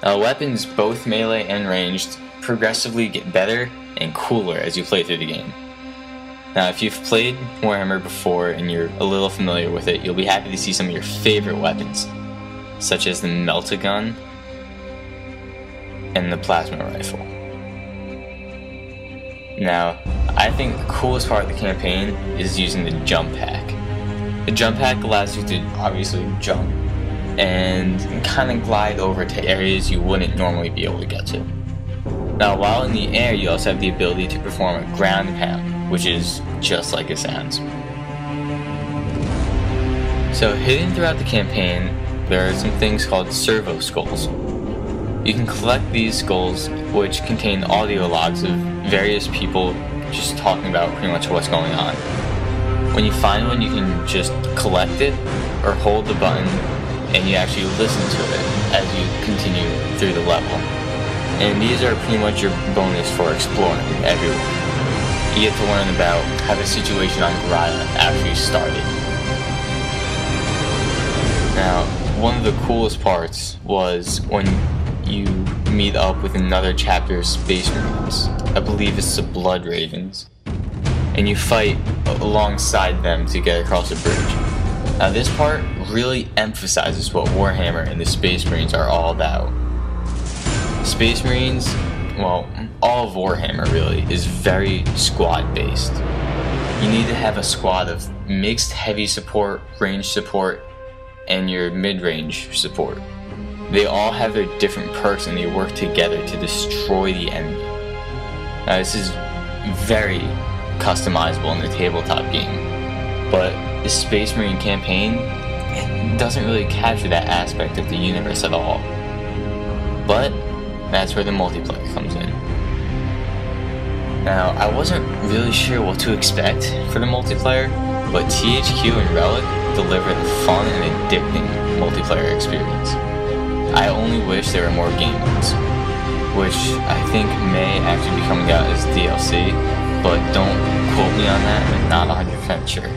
Weapons, both melee and ranged, progressively get better and cooler as you play through the game. Now, if you've played Warhammer before and you're a little familiar with it, you'll be happy to see some of your favorite weapons, such as the Melt-A-Gun and the Plasma Rifle. Now, I think the coolest part of the campaign is using the Jump Pack. The Jump Pack allows you to obviously jump and kind of glide over to areas you wouldn't normally be able to get to. Now, while in the air, you also have the ability to perform a ground pound, which is just like it sounds. So, hidden throughout the campaign, there are some things called servo skulls. You can collect these skulls, which contain audio logs of various people just talking about pretty much what's going on. When you find one, you can just collect it or hold the button and you actually listen to it as you continue through the level. And these are pretty much your bonus for exploring everywhere. You get to learn about how the situation on Grata actually started. Now, one of the coolest parts was when you meet up with another chapter of Space Marines. I believe it's the Blood Ravens. And you fight alongside them to get across the bridge. Now, this part really emphasizes what Warhammer and the Space Marines are all about. Space Marines, well, all of Warhammer really, is very squad based. You need to have a squad of mixed heavy support, range support, and your mid-range support. They all have their different perks and they work together to destroy the enemy. Now, this is very customizable in the tabletop game, but the Space Marine campaign, it doesn't really capture that aspect of the universe at all. But that's where the multiplayer comes in. Now, I wasn't really sure what to expect for the multiplayer, but THQ and Relic delivered a fun and addicting multiplayer experience. I only wish there were more game modes, which I think may actually be coming out as DLC, but don't quote me on that, I'm not 100% sure.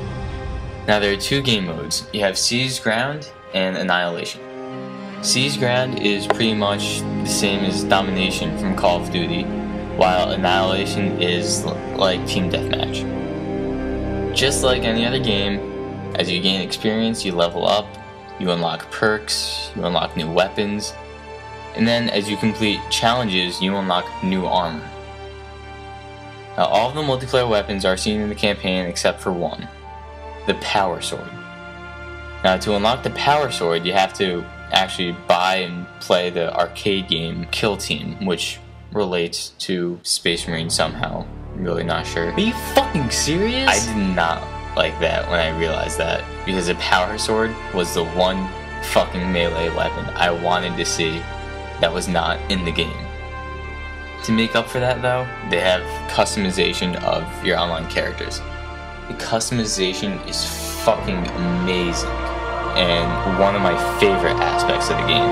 Now, there are two game modes. You have Seized Ground and Annihilation. Seized Ground is pretty much the same as Domination from Call of Duty, while Annihilation is like Team Deathmatch. Just like any other game, as you gain experience, you level up, you unlock perks, you unlock new weapons, and then as you complete challenges, you unlock new armor. Now, all of the multiplayer weapons are seen in the campaign except for one, the Power Sword. Now, to unlock the Power Sword, you have to actually buy and play the arcade game Kill Team, which relates to Space Marine somehow. I'm really not sure. Are you fucking serious? I did not like that when I realized that, because the Power Sword was the one fucking melee weapon I wanted to see that was not in the game. To make up for that though, they have customization of your online characters. The customization is fucking amazing and one of my favorite aspects of the game.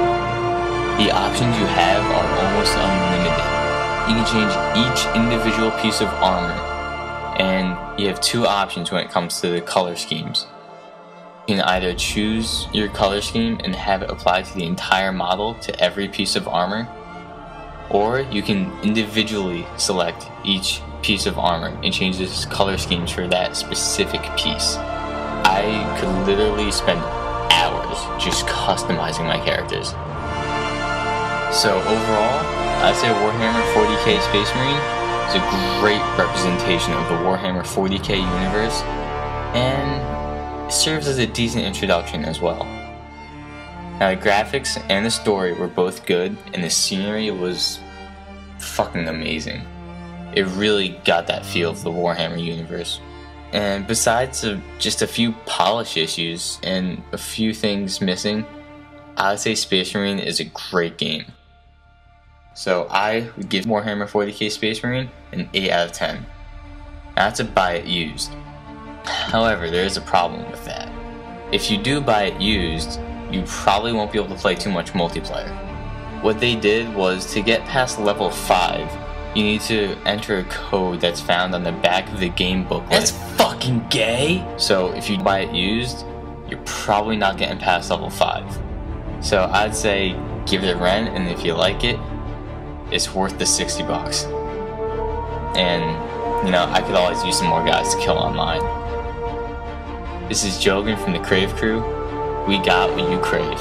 The options you have are almost unlimited. You can change each individual piece of armor, and you have two options when it comes to the color schemes. You can either choose your color scheme and have it applied to the entire model, to every piece of armor, or you can individually select each piece of armor and change the color schemes for that specific piece. I could literally spend hours just customizing my characters. So overall, I'd say Warhammer 40k Space Marine is a great representation of the Warhammer 40k universe, and serves as a decent introduction as well. Now, the graphics and the story were both good, and the scenery was fucking amazing. It really got that feel of the Warhammer universe. And besides just a few polish issues and a few things missing, I would say Space Marine is a great game. So I would give Warhammer 40k Space Marine an 8 out of 10. That's to buy it used. However, there is a problem with that. If you do buy it used, you probably won't be able to play too much multiplayer. What they did was, to get past level 5, you need to enter a code that's found on the back of the game booklet. That's fucking gay! So if you buy it used, you're probably not getting past level 5. So I'd say give it a rent, and if you like it, it's worth the $60. And, you know, I could always use some more guys to kill online. This is Jogan from the Crave crew. We got what you crave.